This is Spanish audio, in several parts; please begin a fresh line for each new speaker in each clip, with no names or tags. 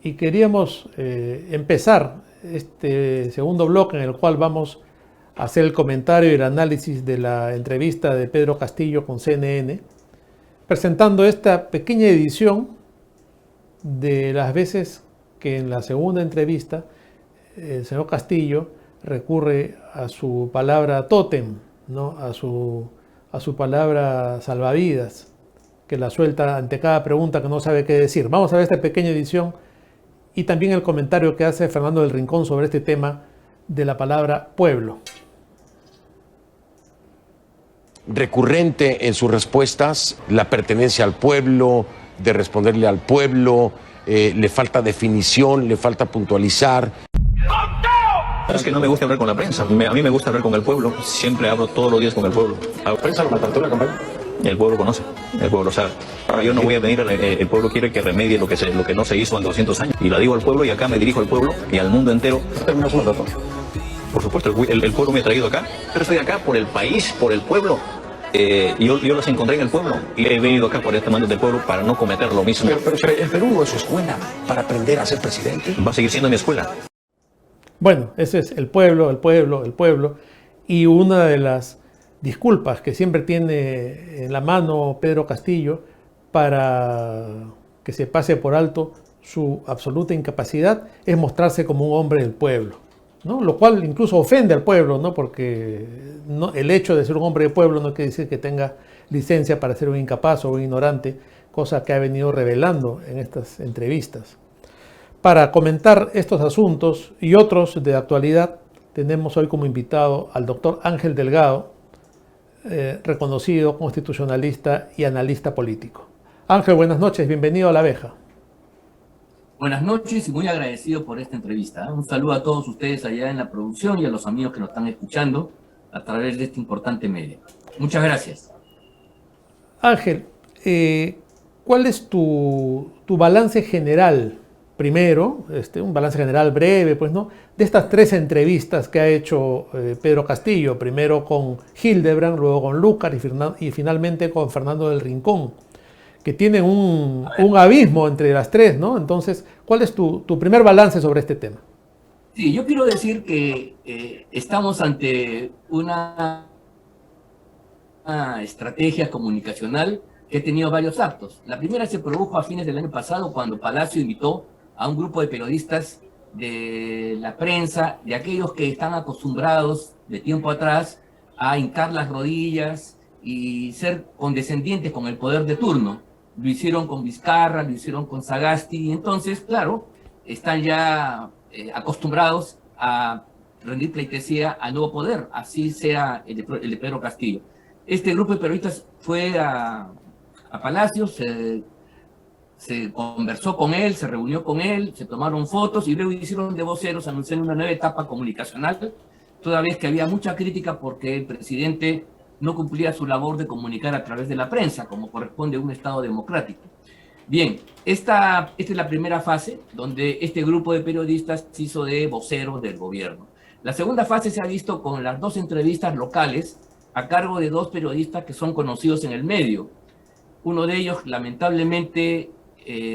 y queríamos empezar este segundo bloque en el cual vamos a hacer el comentario y el análisis de la entrevista de Pedro Castillo con CNN, presentando esta pequeña edición de las veces que en la segunda entrevista el señor Castillo recurre a su palabra tótem, ¿no? a su palabra salvavidas, que la suelta ante cada pregunta que no sabe qué decir. Vamos a ver esta pequeña edición y también el comentario que hace Fernando del Rincón sobre este tema de la palabra pueblo.
Recurrente en sus respuestas la pertenencia al pueblo, de responderle al pueblo, le falta definición, le falta puntualizar.
Es que no me gusta hablar con la prensa, a mí me gusta hablar con el pueblo, siempre hablo todos los días con el pueblo. ¿La prensa lo maltrató la campaña? El pueblo conoce, el pueblo sabe. Ahora yo no voy a venir, el pueblo quiere que remedie lo que no se hizo en 200 años. Y la digo al pueblo y acá me dirijo al pueblo y al mundo entero. Por supuesto, el pueblo me ha traído acá, pero estoy acá por el país, por el pueblo. Yo los encontré en el pueblo y he venido acá por este mando del pueblo para no cometer lo mismo.
Pero el Perú no es su escuela para aprender a ser presidente.
Va a seguir siendo mi escuela.
Bueno, ese es el pueblo, el pueblo, el pueblo. Y una de las disculpas que siempre tiene en la mano Pedro Castillo para que se pase por alto su absoluta incapacidad es mostrarse como un hombre del pueblo, ¿no? Lo cual incluso ofende al pueblo, ¿no? Porque el hecho de ser un hombre del pueblo no quiere decir que tenga licencia para ser un incapaz o un ignorante, cosa que ha venido revelando en estas entrevistas. Para comentar estos asuntos y otros de actualidad, tenemos hoy como invitado al doctor Ángel Delgado, reconocido constitucionalista y analista político. Ángel, buenas noches, bienvenido a La Abeja.
Buenas noches y muy agradecido por esta entrevista. Un saludo a todos ustedes allá en la producción y a los amigos que nos están escuchando a través de este importante medio. Muchas gracias.
Ángel, ¿cuál es tu balance general? Primero, un balance general breve, pues, ¿no? De estas tres entrevistas que ha hecho Pedro Castillo, primero con Hildebrand, luego con Lucar y finalmente con Fernando del Rincón, que tienen un abismo entre las tres, ¿no? Entonces, ¿cuál es tu primer balance sobre este tema?
Sí, yo quiero decir que estamos ante una estrategia comunicacional que ha tenido varios actos. La primera se produjo a fines del año pasado cuando Palacio invitó a un grupo de periodistas de la prensa, de aquellos que están acostumbrados de tiempo atrás a hincar las rodillas y ser condescendientes con el poder de turno. Lo hicieron con Vizcarra, lo hicieron con Sagasti, y entonces, claro, están ya acostumbrados a rendir pleitesía al nuevo poder, así sea el de Pedro Castillo. Este grupo de periodistas fue a Palacio, se conversó con él, se reunió con él, se tomaron fotos y luego hicieron de voceros, anunciaron una nueva etapa comunicacional, toda vez que había mucha crítica porque el presidente no cumplía su labor de comunicar a través de la prensa, como corresponde a un Estado democrático. Bien, esta es la primera fase, donde este grupo de periodistas se hizo de voceros del gobierno. La segunda fase se ha visto con las dos entrevistas locales a cargo de dos periodistas que son conocidos en el medio. Uno de ellos, lamentablemente,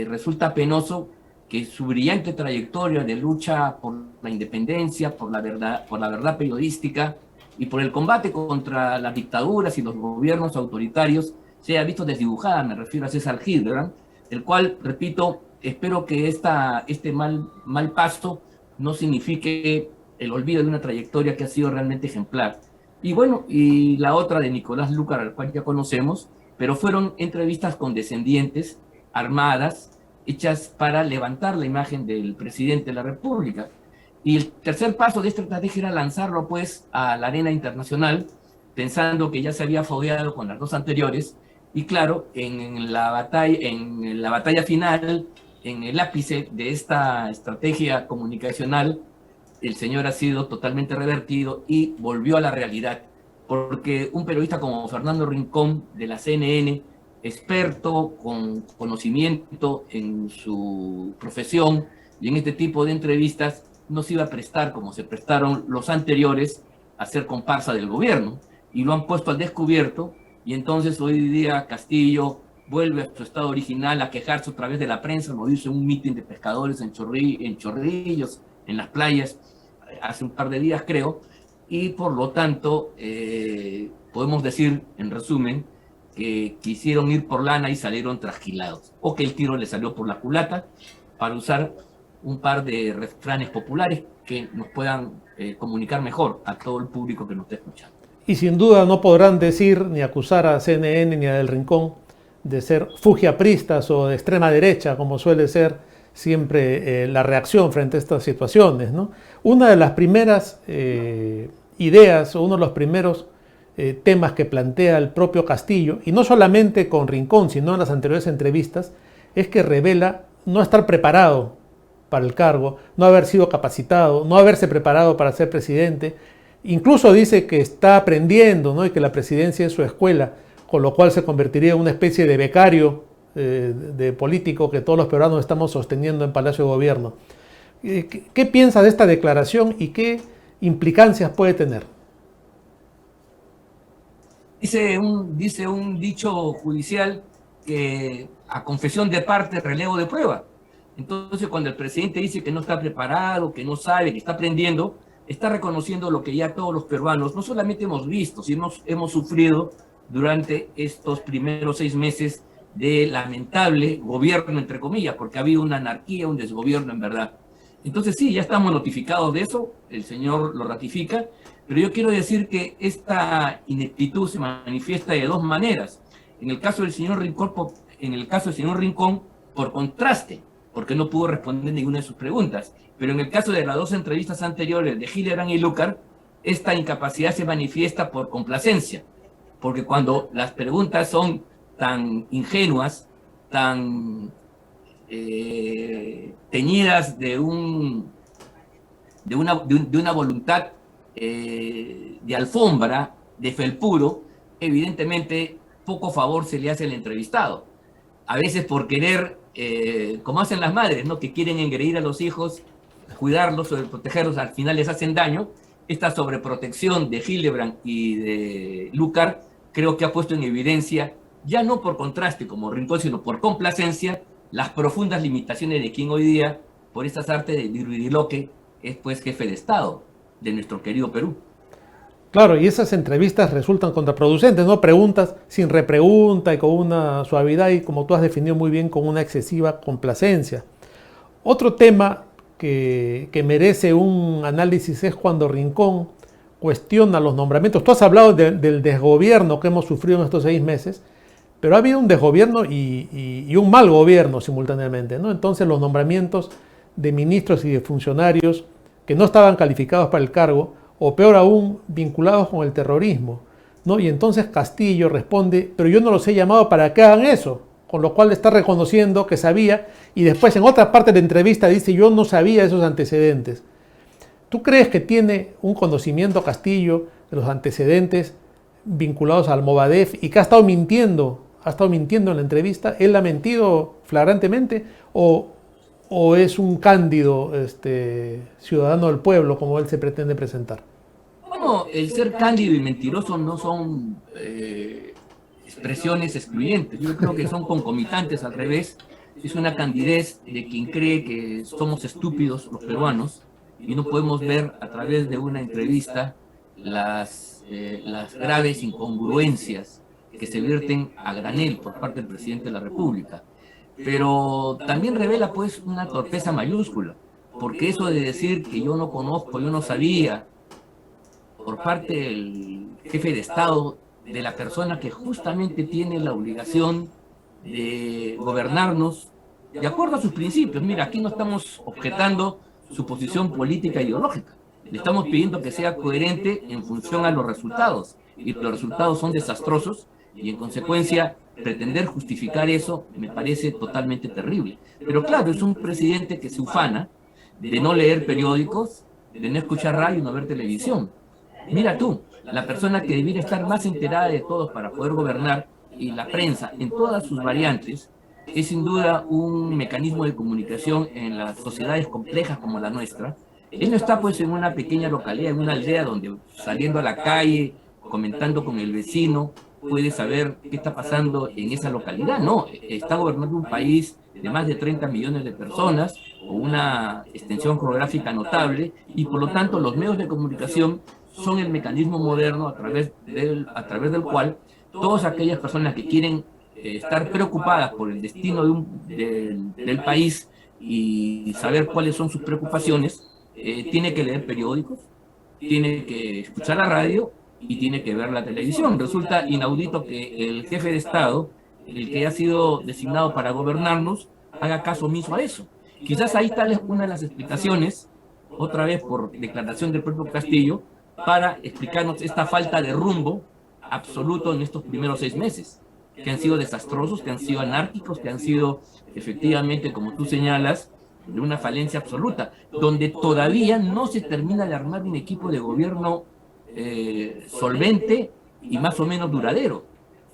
resulta penoso que su brillante trayectoria de lucha por la independencia, por la verdad periodística y por el combate contra las dictaduras y los gobiernos autoritarios se haya visto desdibujada. Me refiero a César Hildebrand, el cual, repito, espero que este mal paso no signifique el olvido de una trayectoria que ha sido realmente ejemplar. Y bueno, y la otra de Nicolás Lucar, al cual ya conocemos, pero fueron entrevistas condescendientes, armadas, hechas para levantar la imagen del presidente de la República. Y el tercer paso de esta estrategia era lanzarlo pues a la arena internacional, pensando que ya se había fogueado con las dos anteriores, y claro, en la batalla final, en el ápice de esta estrategia comunicacional, el señor ha sido totalmente revertido y volvió a la realidad, porque un periodista como Fernando Rincón de la CNN, experto con conocimiento en su profesión y en este tipo de entrevistas, no se iba a prestar como se prestaron los anteriores a ser comparsa del gobierno, y lo han puesto al descubierto, y entonces hoy día Castillo vuelve a su estado original, a quejarse otra vez de la prensa, nos hizo un mitin de pescadores en Chorrillos, en las playas, hace un par de días creo, y por lo tanto podemos decir, en resumen, que quisieron ir por lana y salieron trasquilados, o que el tiro le salió por la culata, para usar un par de refranes populares que nos puedan comunicar mejor a todo el público que nos está escuchando.
Y sin duda no podrán decir ni acusar a CNN ni a Del Rincón de ser fujiapristas o de extrema derecha, como suele ser siempre la reacción frente a estas situaciones, ¿no? Una de las primeras ideas o uno de los primeros temas que plantea el propio Castillo, y no solamente con Rincón, sino en las anteriores entrevistas, es que revela no estar preparado para el cargo, no haber sido capacitado, no haberse preparado para ser presidente. Incluso dice que está aprendiendo, ¿no? Y que la presidencia es su escuela, con lo cual se convertiría en una especie de becario de político que todos los peruanos estamos sosteniendo en Palacio de Gobierno. ¿Qué piensa de esta declaración y qué implicancias puede tener?
Dice un dicho judicial que a confesión de parte, relevo de prueba. Entonces, cuando el presidente dice que no está preparado, que no sabe, que está aprendiendo, está reconociendo lo que ya todos los peruanos no solamente hemos visto, sino hemos sufrido durante estos primeros 6 meses de lamentable gobierno, entre comillas, porque ha habido una anarquía, un desgobierno en verdad. Entonces sí, ya estamos notificados de eso, el señor lo ratifica, pero yo quiero decir que esta ineptitud se manifiesta de 2 maneras. En el caso del señor Rincón, por contraste, porque no pudo responder ninguna de sus preguntas. Pero en el caso de las 2 entrevistas anteriores de Hildebrand y Lucar, esta incapacidad se manifiesta por complacencia, porque cuando las preguntas son tan ingenuas, tan teñidas de una voluntad de alfombra, de felpuro, evidentemente poco favor se le hace al entrevistado. A veces por querer, como hacen las madres, ¿no? Que quieren engreír a los hijos, cuidarlos, sobreprotegerlos, al final les hacen daño. Esta sobreprotección de Hildebrand y de Lucar creo que ha puesto en evidencia, ya no por contraste como Rincón, sino por complacencia, las profundas limitaciones de quien hoy día, por estas artes de dirigirloque, es pues jefe de Estado de nuestro querido Perú.
Claro, y esas entrevistas resultan contraproducentes, ¿no? Preguntas sin repregunta y con una suavidad y, como tú has definido muy bien, con una excesiva complacencia. Otro tema que merece un análisis es cuando Rincón cuestiona los nombramientos. Tú has hablado del desgobierno que hemos sufrido en estos 6 meses, pero ha habido un desgobierno y un mal gobierno simultáneamente, ¿no? Entonces los nombramientos de ministros y de funcionarios que no estaban calificados para el cargo, o peor aún, vinculados con el terrorismo, ¿no? Y entonces Castillo responde, pero yo no los he llamado para que hagan eso, con lo cual está reconociendo que sabía, y después en otra parte de la entrevista dice, yo no sabía esos antecedentes. ¿Tú crees que tiene un conocimiento Castillo de los antecedentes vinculados al Movadef y que ha estado mintiendo en la entrevista? ¿Él ha mentido flagrantemente o es un cándido ciudadano del pueblo como él se pretende presentar?
Bueno, el ser cándido y mentiroso no son expresiones excluyentes. Yo creo que son concomitantes, al revés. Es una candidez de quien cree que somos estúpidos los peruanos y no podemos ver a través de una entrevista las graves incongruencias que se vierten a granel por parte del presidente de la República. Pero también revela pues una torpeza mayúscula, porque eso de decir que yo no conozco, yo no sabía, por parte del jefe de Estado, de la persona que justamente tiene la obligación de gobernarnos de acuerdo a sus principios. Mira, aquí no estamos objetando su posición política e ideológica, le estamos pidiendo que sea coherente en función a los resultados, y los resultados son desastrosos, y en consecuencia pretender justificar eso me parece totalmente terrible. Pero claro, es un presidente que se ufana de no leer periódicos, de no escuchar radio y no ver televisión. Mira tú, la persona que debiera estar más enterada de todos para poder gobernar, y la prensa en todas sus variantes, es sin duda un mecanismo de comunicación en las sociedades complejas como la nuestra. Él no está pues en una pequeña localidad, en una aldea donde saliendo a la calle, comentando con el vecino, puede saber qué está pasando en esa localidad. No, está gobernando un país de más de 30 millones de personas, con una extensión geográfica notable, y por lo tanto los medios de comunicación son el mecanismo moderno a través del cual todas aquellas personas que quieren estar preocupadas por el destino del país y saber cuáles son sus preocupaciones, tiene que leer periódicos, tiene que escuchar la radio y tiene que ver la televisión. Resulta inaudito que el jefe de Estado, el que ha sido designado para gobernarnos, haga caso omiso a eso. Quizás ahí está una de las explicaciones, otra vez por declaración del propio Castillo, para explicarnos esta falta de rumbo absoluto en estos primeros 6 meses, que han sido desastrosos, que han sido anárquicos, que han sido efectivamente, como tú señalas, de una falencia absoluta, donde todavía no se termina de armar un equipo de gobierno solvente y más o menos duradero.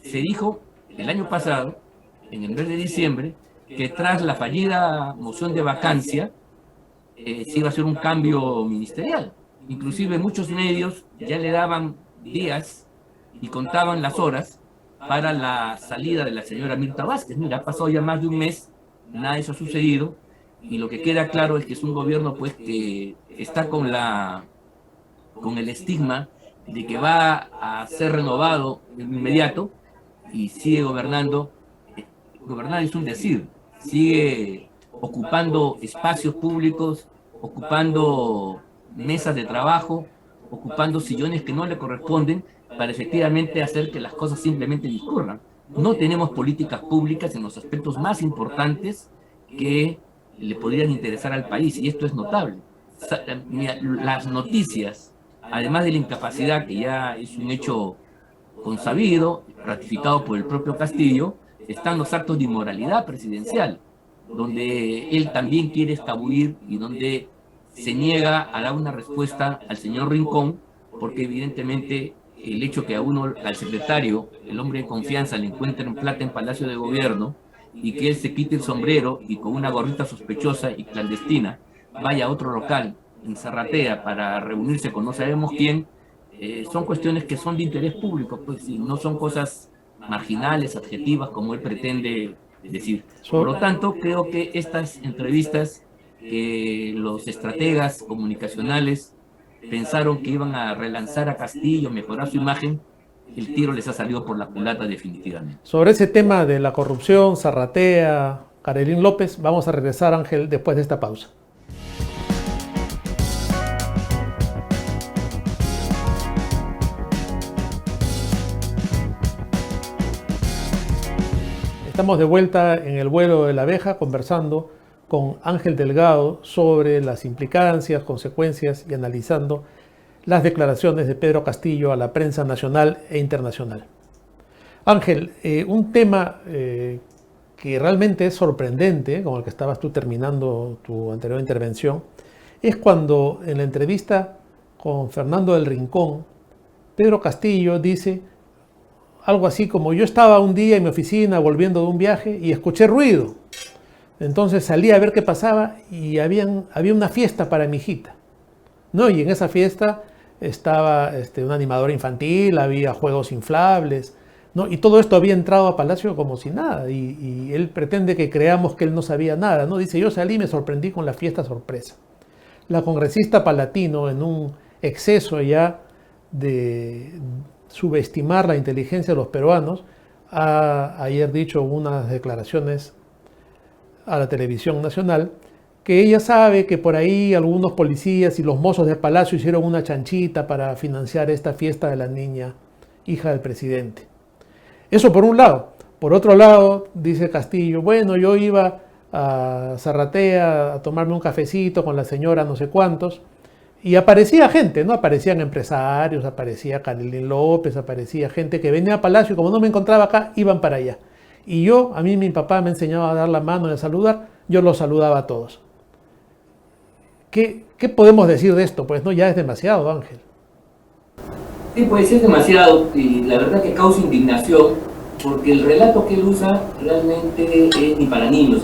Se dijo el año pasado, en el mes de diciembre, que tras la fallida moción de vacancia se iba a hacer un cambio ministerial. Inclusive muchos medios ya le daban días y contaban las horas para la salida de la señora Mirta Vázquez. Mira, ha pasado ya más de un mes, nada de eso ha sucedido, y lo que queda claro es que es un gobierno pues que está con el estigma de que va a ser renovado de inmediato y sigue gobernando. Gobernar es un decir, sigue ocupando espacios públicos, ocupando mesas de trabajo, ocupando sillones que no le corresponden para efectivamente hacer que las cosas simplemente discurran. No tenemos políticas públicas en los aspectos más importantes que le podrían interesar al país, y esto es notable. Las noticias, además de la incapacidad, que ya es un hecho consabido, ratificado por el propio Castillo, están los actos de inmoralidad presidencial, donde él también quiere escabullir y donde se niega a dar una respuesta al señor Rincón, porque evidentemente el hecho que al secretario, el hombre de confianza, le encuentren plata en Palacio de Gobierno y que él se quite el sombrero y con una gorrita sospechosa y clandestina vaya a otro local en Zarratea para reunirse con no sabemos quién, son cuestiones que son de interés público, pues, y no son cosas marginales, adjetivas, como él pretende decir. Por lo tanto, creo que estas entrevistas que los estrategas comunicacionales pensaron que iban a relanzar a Castillo, mejorar su imagen, el tiro les ha salido por la culata definitivamente.
Sobre ese tema de la corrupción, Zarratea, Carolín López, vamos a regresar, Ángel, después de esta pausa. Estamos de vuelta en el vuelo de la abeja conversando con Ángel Delgado sobre las implicancias, consecuencias y analizando las declaraciones de Pedro Castillo a la prensa nacional e internacional. Ángel, un tema que realmente es sorprendente, con el que estabas tú terminando tu anterior intervención, es cuando en la entrevista con Fernando del Rincón, Pedro Castillo dice algo así como: yo estaba un día en mi oficina volviendo de un viaje y escuché ruido. Entonces salí a ver qué pasaba y había una fiesta para mi hijita, ¿no? Y en esa fiesta estaba un animador infantil, había juegos inflables, ¿no? Y todo esto había entrado a Palacio como si nada, y él pretende que creamos que él no sabía nada, ¿no? Dice: yo salí y me sorprendí con la fiesta sorpresa. La congresista Palatino, en un exceso ya de subestimar la inteligencia de los peruanos, ha ayer dicho unas declaraciones a la televisión nacional, que ella sabe que por ahí algunos policías y los mozos de Palacio hicieron una chanchita para financiar esta fiesta de la niña, hija del presidente. Eso por un lado. Por otro lado, dice Castillo: bueno, yo iba a Zarratea a tomarme un cafecito con la señora no sé cuántos, y aparecía gente, ¿no? Aparecían empresarios, aparecía Carolín López, aparecía gente que venía a Palacio, y como no me encontraba acá, iban para allá. Y a mí mi papá me enseñaba a dar la mano y a saludar, yo los saludaba a todos. ¿Qué podemos decir de esto? Pues no, ya es demasiado, Ángel.
Sí, pues es demasiado, y la verdad que causa indignación, porque el relato que él usa realmente es ni para niños,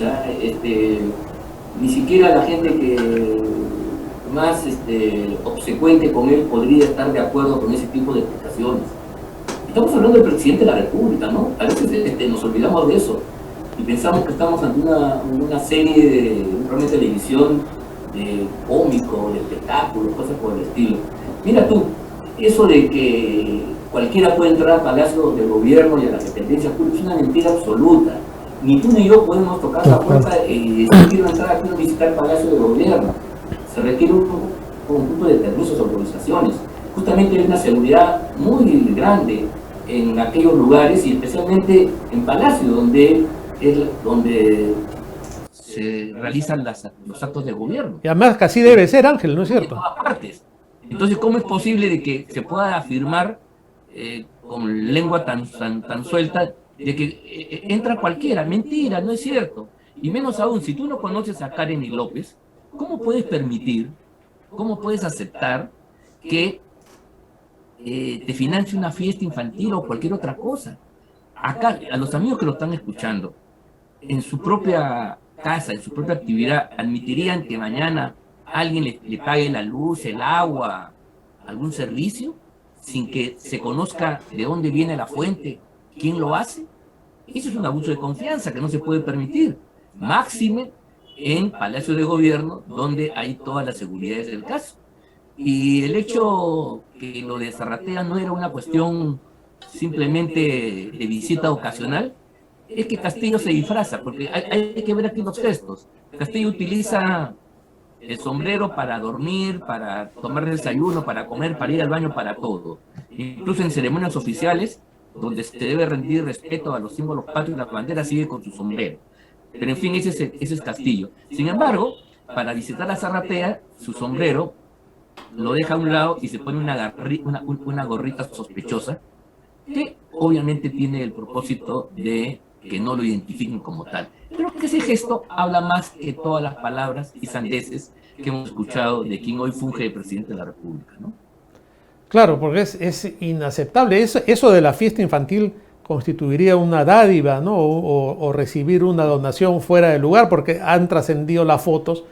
ni siquiera la gente que más obsecuente con él podría estar de acuerdo con ese tipo de explicaciones. Estamos hablando del presidente de la República, ¿no? A veces nos olvidamos de eso y pensamos que estamos ante una serie de un programa de televisión de cómico, de espectáculo, cosas por el estilo. Mira tú, eso de que cualquiera puede entrar al Palacio del Gobierno y a las dependencias públicas es una mentira absoluta. Ni tú ni yo podemos tocar la puerta y decir quiero entrar, quiero visitar el Palacio del Gobierno. Se requiere un conjunto de permisos, autorizaciones. Justamente hay una seguridad muy grande en aquellos lugares y especialmente en Palacio, donde se realizan los actos de gobierno.
Y además que así debe ser, Ángel, ¿no es cierto?
En todas partes. Entonces, ¿cómo es posible de que se pueda afirmar con lengua tan suelta de que entra cualquiera? Mentira, no es cierto. Y menos aún, si tú no conoces a Karen y López, ¿cómo puedes permitir, cómo puedes aceptar que te financie una fiesta infantil o cualquier otra cosa? Acá, a los amigos que lo están escuchando, en su propia casa, en su propia actividad, ¿admitirían que mañana alguien le pague la luz, el agua, algún servicio, sin que se conozca de dónde viene la fuente, quién lo hace? Eso es un abuso de confianza que no se puede permitir. Máxime en Palacio de Gobierno, donde hay todas las seguridades del caso. Y el hecho que lo de Zarratea no era una cuestión simplemente de visita ocasional, es que Castillo se disfraza, porque hay que ver aquí los gestos. Castillo utiliza el sombrero para dormir, para tomar desayuno, para comer, para ir al baño, para todo. Incluso en ceremonias oficiales, donde se debe rendir respeto a los símbolos patrios, la bandera sigue con su sombrero. Pero en fin, ese es Castillo. Sin embargo, para visitar a Zarratea, su sombrero lo deja a un lado y se pone una gorrita sospechosa, que obviamente tiene el propósito de que no lo identifiquen como tal. Creo que ese gesto habla más que todas las palabras y sandeces que hemos escuchado de quien hoy funge de presidente de la República, ¿no?
Claro, porque es inaceptable. Eso de la fiesta infantil constituiría una dádiva, ¿no? O recibir una donación fuera de lugar, porque han trascendido las fotos,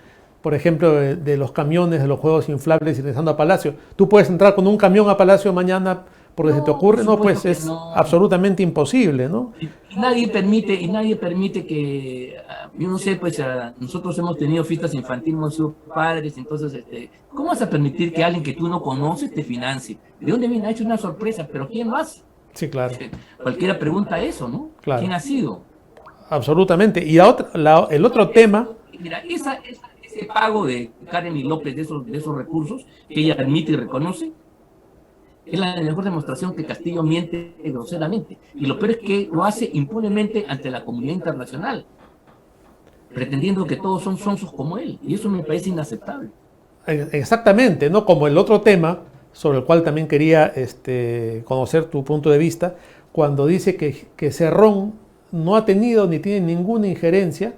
por ejemplo, de los camiones, de los juegos inflables ingresando a Palacio. Tú puedes entrar con un camión a Palacio mañana porque se te ocurre, no, pues es absolutamente imposible, ¿no?
Y nadie permite que, yo no sé, pues nosotros hemos tenido fiestas infantiles, hemos sido padres, entonces, ¿cómo vas a permitir que alguien que tú no conoces te financie? ¿De dónde viene? Ha hecho una sorpresa, pero ¿quién más?
Sí, claro.
Cualquiera pregunta eso, ¿no?
Claro.
¿Quién ha sido?
Absolutamente. Y el otro tema...
Mira, ese pago de Karen y López de esos recursos, que ella admite y reconoce, es la mejor demostración que Castillo miente groseramente. Y lo peor es que lo hace impunemente ante la comunidad internacional, pretendiendo que todos son sonsos como él. Y eso me parece inaceptable.
Exactamente, ¿no? Como el otro tema, sobre el cual también quería conocer tu punto de vista, cuando dice que Cerrón no ha tenido ni tiene ninguna injerencia,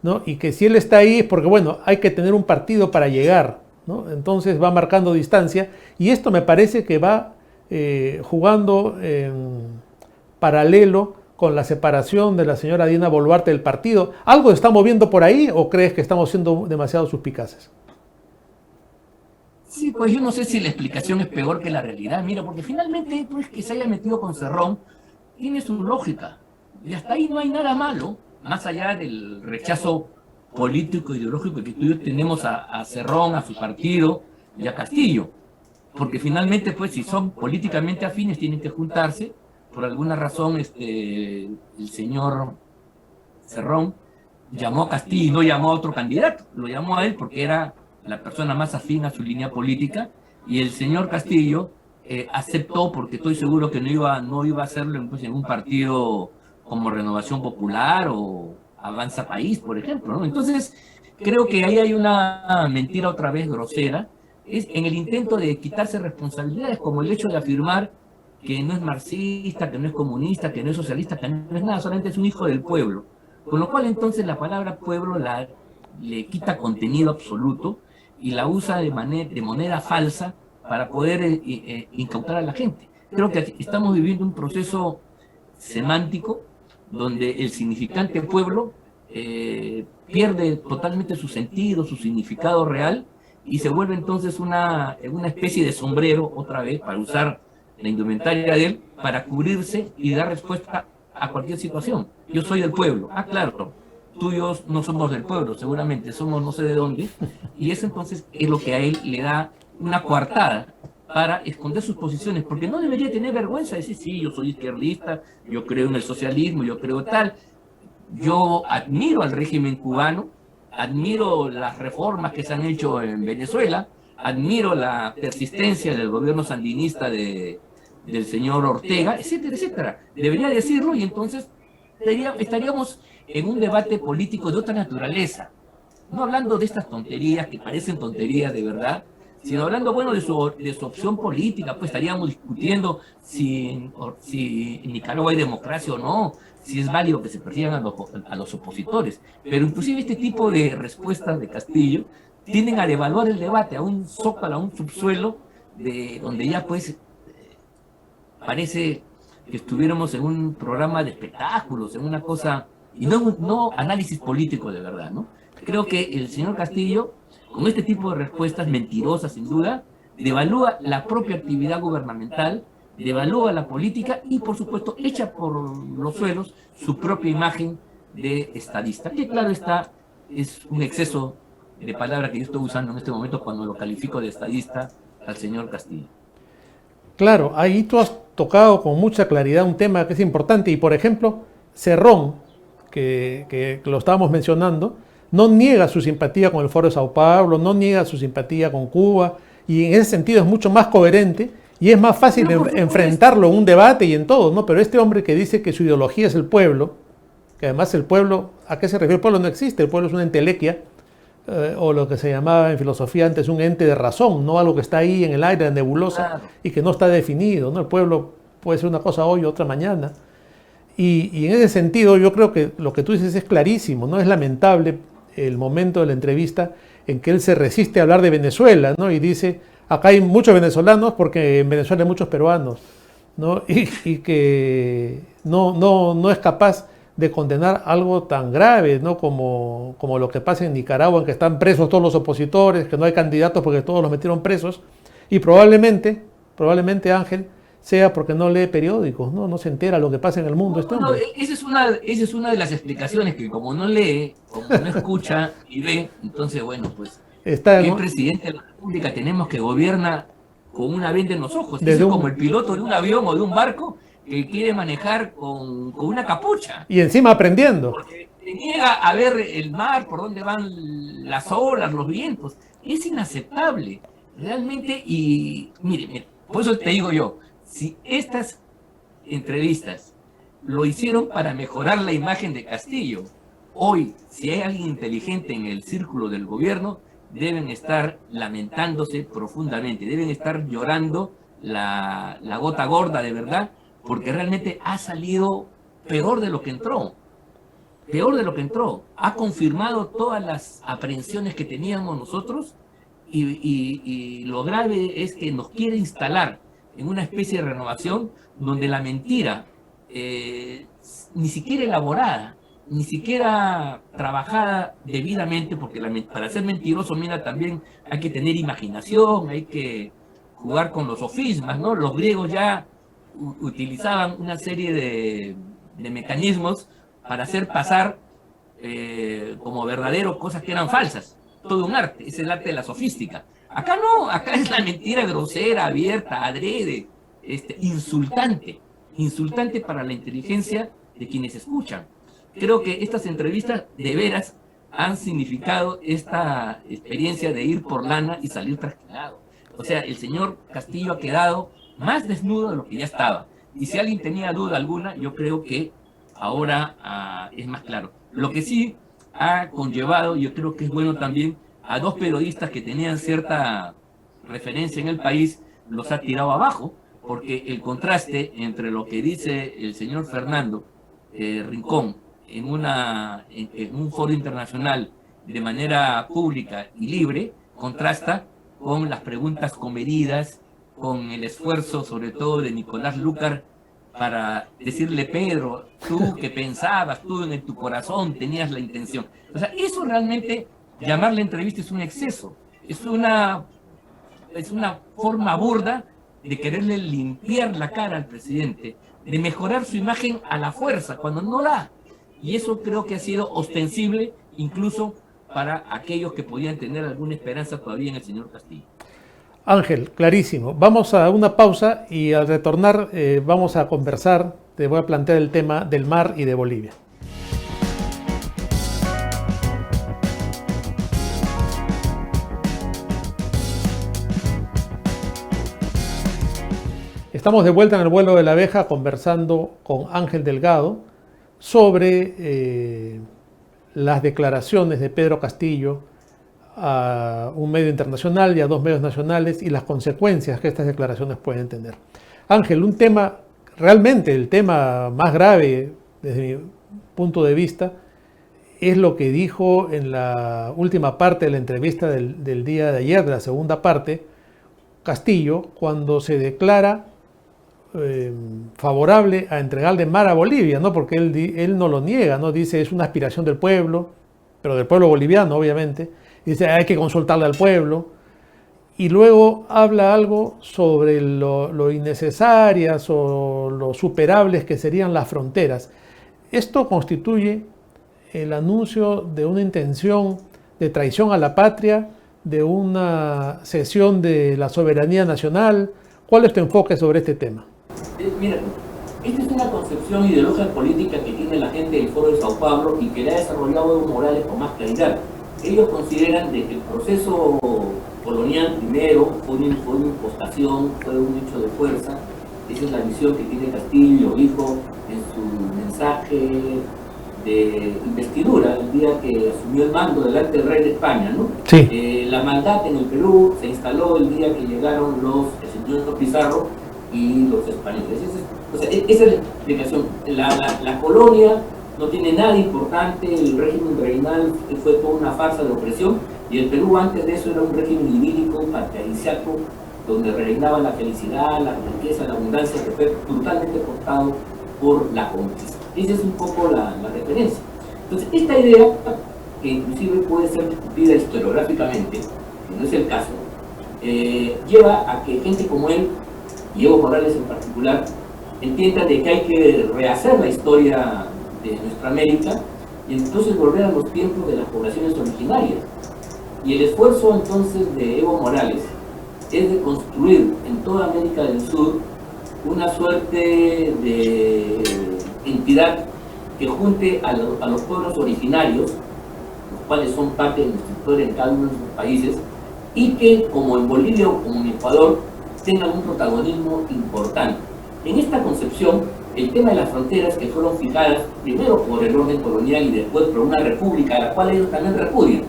¿no? Y que si él está ahí es porque, bueno, hay que tener un partido para llegar, ¿no? Entonces va marcando distancia y esto me parece que va jugando en paralelo con la separación de la señora Dina Boluarte del partido. ¿Algo está moviendo por ahí o crees que estamos siendo demasiado suspicaces?
Sí, pues yo no sé si la explicación es peor que la realidad. Mira, porque finalmente pues, que se haya metido con Cerrón tiene su lógica. Y hasta ahí no hay nada malo, más allá del rechazo político, ideológico que tú y yo tenemos a Cerrón, a su partido y a Castillo. Porque finalmente, pues, si son políticamente afines, tienen que juntarse. Por alguna razón, el señor Cerrón llamó a Castillo y no llamó a otro candidato. Lo llamó a él porque era la persona más afín a su línea política. Y el señor Castillo aceptó porque estoy seguro que no iba a hacerlo pues, en un partido como Renovación Popular o Avanza País, por ejemplo, ¿no? Entonces, creo que ahí hay una mentira otra vez grosera, es en el intento de quitarse responsabilidades, como el hecho de afirmar que no es marxista, que no es comunista, que no es socialista, que no es nada, solamente es un hijo del pueblo. Con lo cual, entonces, la palabra pueblo le quita contenido absoluto y la usa de moneda falsa para poder incautar a la gente. Creo que estamos viviendo un proceso semántico donde el significante pueblo pierde totalmente su sentido, su significado real y se vuelve entonces una especie de sombrero, otra vez, para usar la indumentaria de él para cubrirse y dar respuesta a cualquier situación. Yo soy del pueblo. Ah, claro, tú y yo no somos del pueblo, seguramente somos no sé de dónde, y eso entonces es lo que a él le da una coartada para esconder sus posiciones, porque no debería tener vergüenza de decir, sí, yo soy izquierdista, yo creo en el socialismo, yo creo tal. Yo admiro al régimen cubano, admiro las reformas que se han hecho en Venezuela, admiro la persistencia del gobierno sandinista del señor Ortega, etcétera, etcétera. Debería decirlo y entonces estaríamos en un debate político de otra naturaleza. No hablando de estas tonterías que parecen tonterías de verdad, sino hablando, bueno, de su opción política. Pues estaríamos discutiendo si en Nicaragua hay democracia o no, si es válido que se persigan a los opositores. Pero inclusive este tipo de respuestas de Castillo tienden a devaluar el debate a un zócalo, a un subsuelo, de donde ya pues parece que estuviéramos en un programa de espectáculos, en una cosa, y no análisis político de verdad, ¿no? Creo que el señor Castillo, con este tipo de respuestas mentirosas sin duda, devalúa la propia actividad gubernamental, devalúa la política y por supuesto echa por los suelos su propia imagen de estadista, que claro está, es un exceso de palabra que yo estoy usando en este momento cuando lo califico de estadista al señor Castillo.
Claro, ahí tú has tocado con mucha claridad un tema que es importante y por ejemplo, Cerrón, que lo estábamos mencionando, no niega su simpatía con el Foro de Sao Paulo, no niega su simpatía con Cuba y en ese sentido es mucho más coherente y es más fácil enfrentarlo en un debate y en todo, ¿no? Pero este hombre que dice que su ideología es el pueblo, que además el pueblo, ¿a qué se refiere? El pueblo no existe, el pueblo es una entelequia, o lo que se llamaba en filosofía antes un ente de razón, no algo que está ahí en el aire, en nebulosa, claro, y que no está definido, ¿no? El pueblo puede ser una cosa hoy, otra mañana. Y en ese sentido yo creo que lo que tú dices es clarísimo, ¿no? Es lamentable el momento de la entrevista en que él se resiste a hablar de Venezuela, ¿no? Y dice, acá hay muchos venezolanos porque en Venezuela hay muchos peruanos, ¿no? Y que no es capaz de condenar algo tan grave, ¿no? como lo que pasa en Nicaragua, en que están presos todos los opositores, que no hay candidatos porque todos los metieron presos, y probablemente Ángel, sea porque no lee periódicos, no se entera lo que pasa en el mundo.
Esa es una de las explicaciones, que como no lee, como no escucha y ve, entonces bueno, pues ¿qué presidente de la República tenemos que gobierna con una venda en los ojos? Es como el piloto de un avión o de un barco que quiere manejar con una capucha.
Y encima aprendiendo.
Porque se niega a ver el mar, por dónde van las olas, los vientos. Es inaceptable, realmente. Y mire, por eso te digo yo, si estas entrevistas lo hicieron para mejorar la imagen de Castillo, hoy, si hay alguien inteligente en el círculo del gobierno, deben estar lamentándose profundamente, deben estar llorando la gota gorda de verdad, porque realmente ha salido peor de lo que entró. Peor de lo que entró. Ha confirmado todas las aprehensiones que teníamos nosotros y lo grave es que nos quiere instalar en una especie de renovación donde la mentira, ni siquiera elaborada, ni siquiera trabajada debidamente, porque para ser mentiroso, mira, también hay que tener imaginación, hay que jugar con los sofismas, ¿no? Los griegos ya utilizaban una serie de mecanismos para hacer pasar como verdadero cosas que eran falsas. Todo un arte, es el arte de la sofística. Acá no, acá es la mentira grosera, abierta, adrede, insultante para la inteligencia de quienes escuchan. Creo que estas entrevistas de veras han significado esta experiencia de ir por lana y salir trasquilado. O sea, el señor Castillo ha quedado más desnudo de lo que ya estaba. Y si alguien tenía duda alguna, yo creo que ahora es más claro. Lo que sí ha conllevado, yo creo que es bueno también, a dos periodistas que tenían cierta referencia en el país, los ha tirado abajo, porque el contraste entre lo que dice el señor Fernando Rincón en un foro internacional de manera pública y libre, contrasta con las preguntas comedidas, con el esfuerzo sobre todo de Nicolás Lucar para decirle, Pedro, tú que pensabas, tú en tu corazón tenías la intención. O sea, eso realmente, llamarle entrevista es un exceso, es una forma burda de quererle limpiar la cara al presidente, de mejorar su imagen a la fuerza, cuando no la. Y eso creo que ha sido ostensible incluso para aquellos que podían tener alguna esperanza todavía en el señor Castillo.
Ángel, clarísimo. Vamos a una pausa y al retornar vamos a conversar, te voy a plantear el tema del mar y de Bolivia. Estamos de vuelta en el vuelo de la abeja conversando con Ángel Delgado sobre las declaraciones de Pedro Castillo a un medio internacional y a 2 medios nacionales y las consecuencias que estas declaraciones pueden tener. Ángel, un tema, realmente el tema más grave desde mi punto de vista es lo que dijo en la última parte de la entrevista del día de ayer, de la segunda parte, Castillo, cuando se declara favorable a entregarle mar a Bolivia, ¿no? Porque él no lo niega, ¿no? Dice es una aspiración del pueblo, pero del pueblo boliviano, obviamente. Dice hay que consultarle al pueblo. Y luego habla algo sobre lo innecesarias o lo superables que serían las fronteras. Esto constituye el anuncio de una intención de traición a la patria, de una cesión de la soberanía nacional. ¿Cuál es tu enfoque sobre este tema?
Mira, esta es una concepción ideológica política que tiene la gente del Foro de Sao Paulo y que la ha desarrollado Evo Morales con más claridad. Ellos consideran de que el proceso colonial primero fue una impostación, fue un hecho de fuerza. Esa es la visión que tiene Castillo, dijo en su mensaje de investidura, el día que asumió el mando delante del rey de España, ¿no?
Sí.
La maldad en el Perú se instaló el día que llegaron el señor Pizarro y los españoles. Esa es la explicación. La colonia no tiene nada importante, el régimen reinal fue toda una farsa de opresión, y el Perú antes de eso era un régimen idílico, patriarcalico, donde reinaba la felicidad, la riqueza, la abundancia, que fue brutalmente cortado por la conquista. Esa es un poco la referencia. Entonces, esta idea, que inclusive puede ser discutida historiográficamente, que no es el caso, lleva a que gente como él, y Evo Morales en particular, entiendan de que hay que rehacer la historia de nuestra América y entonces volver a los tiempos de las poblaciones originarias. Y el esfuerzo entonces de Evo Morales es de construir en toda América del Sur una suerte de entidad que junte a los pueblos originarios, los cuales son parte de nuestra historia en cada uno de nuestros países, y que, como en Bolivia o como en Ecuador, tengan un protagonismo importante. En esta concepción, el tema de las fronteras que fueron fijadas primero por el orden colonial y después por una república, a la cual ellos también repudian.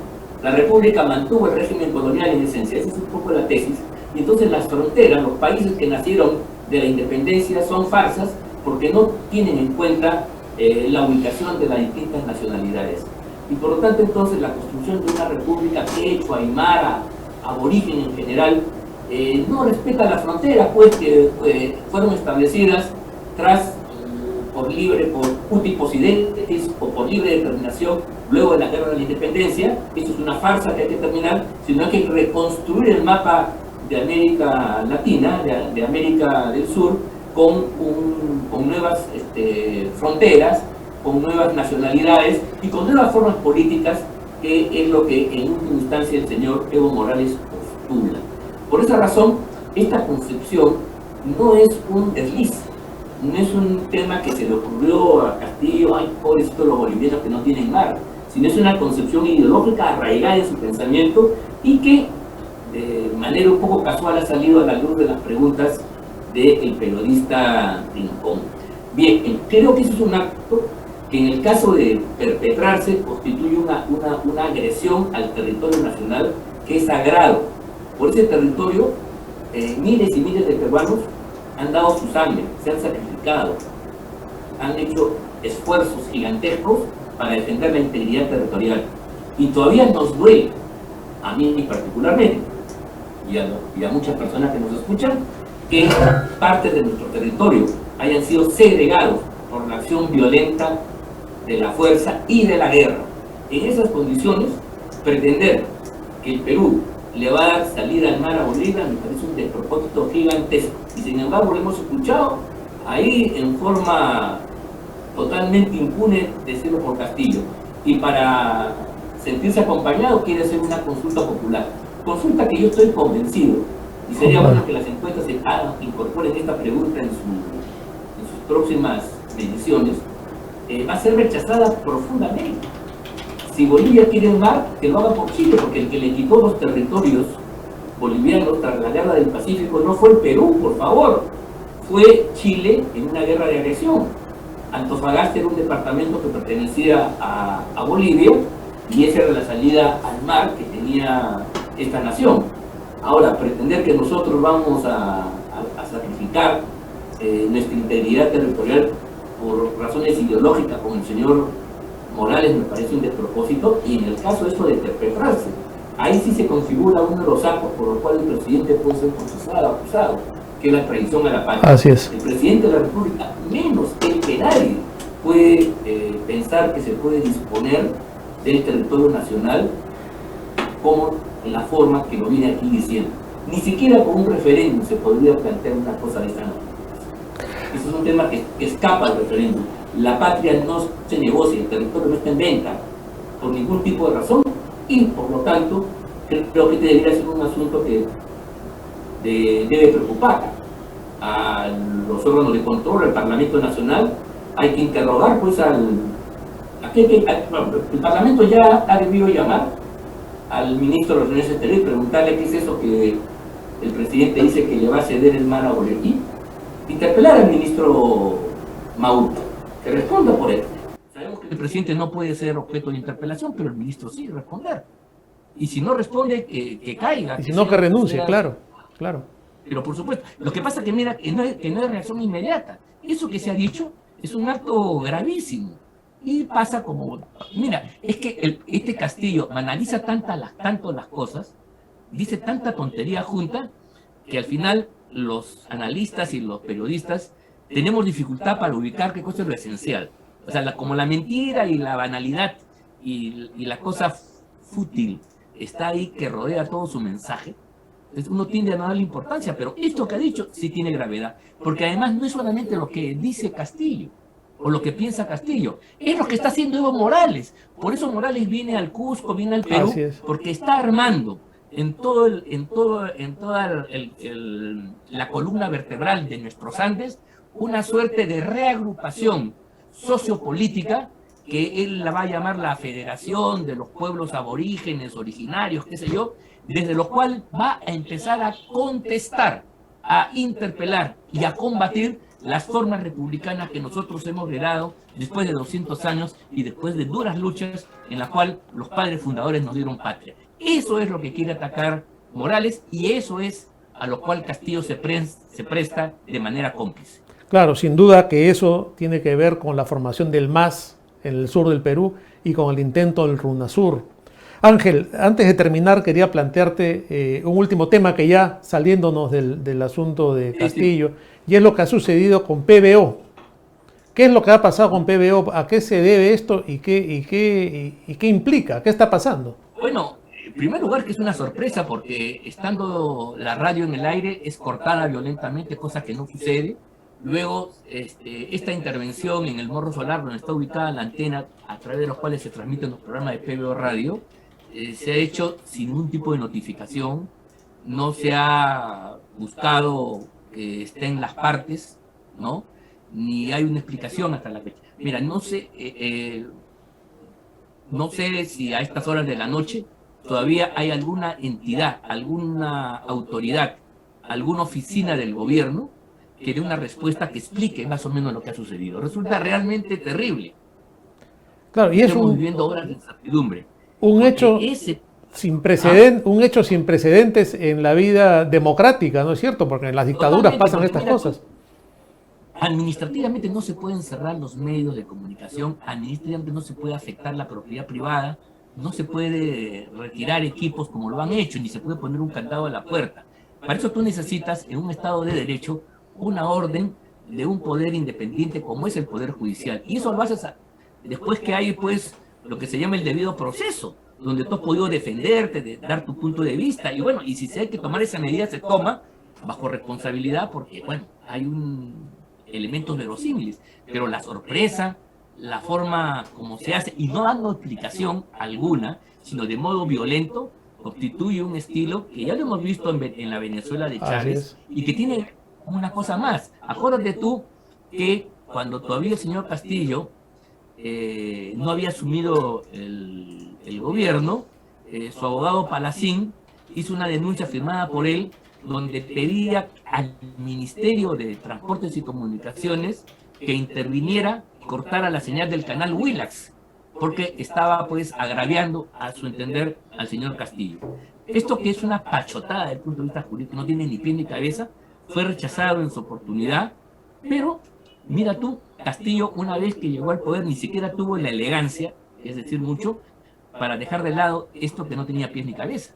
La república mantuvo el régimen colonial en esencia, esa es un poco la tesis, y entonces las fronteras, los países que nacieron de la independencia son farsas porque no tienen en cuenta la ubicación de las distintas nacionalidades. Y por lo tanto entonces la construcción de una república quechua, aymara, aborigen en general, no respeta las fronteras, pues que fueron establecidas por uti possidetis o por libre determinación luego de la guerra de la independencia. Eso es una farsa que hay que terminar, sino hay que reconstruir el mapa de América Latina, de América del Sur, con nuevas fronteras, con nuevas nacionalidades y con nuevas formas políticas, que es lo que en última instancia el señor Evo Morales postula. Por esa razón, esta concepción no es un desliz, no es un tema que se le ocurrió a Castillo, ay, pobrecitos los bolivianos que no tienen mar, sino es una concepción ideológica arraigada en su pensamiento y que de manera un poco casual ha salido a la luz de las preguntas del periodista Rincón. Bien, creo que eso es un acto que en el caso de perpetrarse constituye una agresión al territorio nacional que es sagrado. Por ese territorio, miles y miles de peruanos han dado su sangre, se han sacrificado, han hecho esfuerzos gigantescos para defender la integridad territorial. Y todavía nos duele, a mí particularmente, y a muchas personas que nos escuchan, que partes de nuestro territorio hayan sido segregados por la acción violenta de la fuerza y de la guerra. En esas condiciones, pretender que el Perú le va a dar salida al mar a Bolivia, me parece un despropósito gigantesco. Y sin embargo lo hemos escuchado ahí en forma totalmente impune decirlo por Castillo. Y para sentirse acompañado quiere hacer una consulta popular. Consulta que yo estoy convencido, y sería bueno que las encuestas incorporen esta pregunta en sus próximas mediciones, va a ser rechazada profundamente. Si Bolivia quiere el mar, que lo haga por Chile, porque el que le quitó los territorios bolivianos tras la guerra del Pacífico no fue el Perú, por favor, fue Chile en una guerra de agresión. Antofagasta era un departamento que pertenecía a Bolivia y esa era la salida al mar que tenía esta nación. Ahora, pretender que nosotros vamos a sacrificar nuestra integridad territorial por razones ideológicas con el señor Morales me parece un despropósito, y en el caso de esto de perpetrarse, ahí sí se configura uno de los actos por los cuales el presidente puede ser procesado, acusado, que es la traición a la patria.
Así es.
El presidente de la República, menos que nadie, puede pensar que se puede disponer del territorio nacional como en la forma que lo viene aquí diciendo. Ni siquiera con un referéndum se podría plantear una cosa de esta naturaleza. Eso es un tema que escapa al referéndum. La patria no se negocia, el territorio no está en venta por ningún tipo de razón, y por lo tanto creo que debería ser un asunto que debe preocupar a los órganos de control, al Parlamento Nacional. Hay que interrogar pues el Parlamento ya ha debido llamar al ministro de Relaciones Exteriores y preguntarle qué es eso que el presidente dice que le va a ceder el mar a Bolivia. Interpelar al ministro Maurto, que responda por él. Sabemos que el presidente no puede ser objeto de interpelación, pero el ministro sí responder. Y si no responde, que caiga.
Y si no, que renuncie, claro.
Pero por supuesto, lo que pasa que mira, que no hay reacción inmediata. Eso que se ha dicho es un acto gravísimo. Y pasa como, mira, es que este Castillo analiza tanto las cosas, dice tanta tontería junta, que al final los analistas y los periodistas tenemos dificultad para ubicar qué cosa es lo esencial. O sea, como la mentira y la banalidad y la cosa fútil está ahí que rodea todo su mensaje, entonces uno tiende a no darle importancia, pero esto que ha dicho sí tiene gravedad, porque además no es solamente lo que dice Castillo o lo que piensa Castillo, es lo que está haciendo Evo Morales. Por eso Morales viene al Cusco, viene al Perú, porque está armando en toda la columna vertebral de nuestros Andes una suerte de reagrupación sociopolítica que él la va a llamar la Federación de los Pueblos Aborígenes, Originarios, qué sé yo, desde lo cual va a empezar a contestar, a interpelar y a combatir las formas republicanas que nosotros hemos heredado después de 200 años y después de duras luchas en las cuales los padres fundadores nos dieron patria. Eso es lo que quiere atacar Morales y eso es a lo cual Castillo se presta de manera cómplice.
Claro, sin duda que eso tiene que ver con la formación del MAS en el sur del Perú y con el intento del RUNASUR. Ángel, antes de terminar quería plantearte un último tema que ya saliéndonos del asunto de Castillo, y es lo que ha sucedido con PBO. ¿Qué es lo que ha pasado con PBO? ¿A qué se debe esto y qué implica? ¿Qué está pasando?
Bueno, en primer lugar que es una sorpresa porque estando la radio en el aire es cortada violentamente, cosa que no sucede. Luego, esta intervención en el Morro Solar, donde está ubicada la antena a través de los cuales se transmiten los programas de PBO Radio, se ha hecho sin ningún tipo de notificación, no se ha buscado que estén las partes, ¿no? Ni hay una explicación hasta la fecha. Mira, no sé si a estas horas de la noche todavía hay alguna entidad, alguna autoridad, alguna oficina del gobierno que dé una respuesta que explique más o menos lo que ha sucedido. Resulta realmente terrible.
Claro, y
estamos viviendo horas de incertidumbre.
Un hecho sin precedentes en la vida democrática, ¿no es cierto? Porque en las dictaduras pasan estas cosas.
Administrativamente no se pueden cerrar los medios de comunicación, administrativamente no se puede afectar la propiedad privada, no se puede retirar equipos como lo han hecho, ni se puede poner un candado a la puerta. Para eso tú necesitas, en un Estado de Derecho, una orden de un poder independiente como es el Poder Judicial. Y eso lo haces después que hay, pues, lo que se llama el debido proceso. donde tú has podido defenderte, de dar tu punto de vista, y bueno, y si se hay que tomar esa medida, se toma bajo responsabilidad, porque bueno, hay elementos verosímiles, pero la sorpresa, la forma como se hace, y no dando explicación alguna, sino de modo violento, constituye un estilo que ya lo hemos visto en la Venezuela de Chávez, y que tiene una cosa más. Acuérdate tú que cuando todavía el señor Castillo no había asumido el gobierno, su abogado Palacín hizo una denuncia firmada por él donde pedía al Ministerio de Transportes y Comunicaciones que interviniera y cortara la señal del canal Willax, porque estaba pues agraviando, a su entender, al señor Castillo. Esto, que es una pachotada desde el punto de vista jurídico, no tiene ni pie ni cabeza, fue rechazado en su oportunidad, pero mira tú, Castillo, una vez que llegó al poder, ni siquiera tuvo la elegancia, es decir, mucho, para dejar de lado esto que no tenía pies ni cabeza.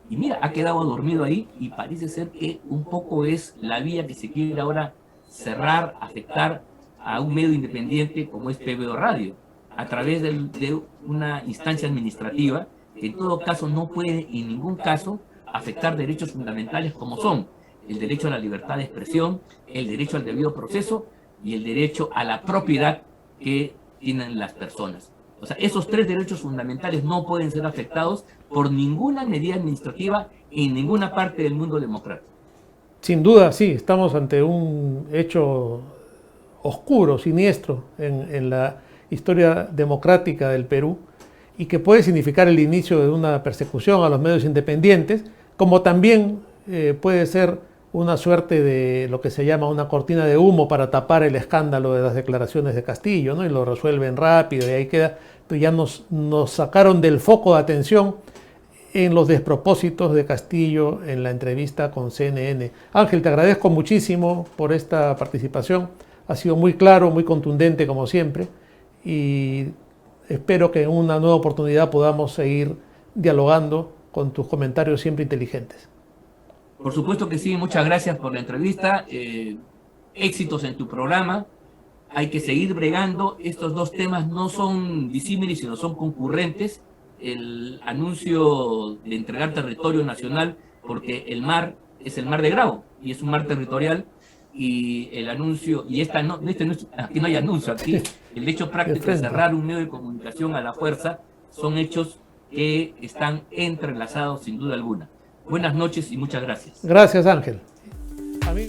Y mira, ha quedado dormido ahí, y parece ser que un poco es la vía que se quiere ahora cerrar, afectar a un medio independiente como es PBO Radio, a través de una instancia administrativa que en todo caso no puede en ningún caso afectar derechos fundamentales como son el derecho a la libertad de expresión, el derecho al debido proceso y el derecho a la propiedad que tienen las personas. O sea, esos tres derechos fundamentales no pueden ser afectados por ninguna medida administrativa en ninguna parte del mundo democrático.
Sin duda, sí, estamos ante un hecho oscuro, siniestro en la historia democrática del Perú, y que puede significar el inicio de una persecución a los medios independientes, como también puede ser una suerte de lo que se llama una cortina de humo para tapar el escándalo de las declaraciones de Castillo, ¿no? Y lo resuelven rápido, y ahí queda. Pues ya nos sacaron del foco de atención en los despropósitos de Castillo en la entrevista con CNN. Ángel, te agradezco muchísimo por esta participación. Ha sido muy claro, muy contundente como siempre, y espero que en una nueva oportunidad podamos seguir dialogando con tus comentarios siempre inteligentes.
Por supuesto que sí, muchas gracias por la entrevista, éxitos en tu programa. Hay que seguir bregando, estos dos temas no son disímiles, sino son concurrentes. El anuncio de entregar territorio nacional, porque el mar es el mar de Grau, y es un mar territorial, y el anuncio, y aquí no hay anuncio, aquí el hecho práctico de cerrar un medio de comunicación a la fuerza, son hechos que están entrelazados sin duda alguna. Buenas noches y muchas gracias.
Gracias, Ángel. A mí...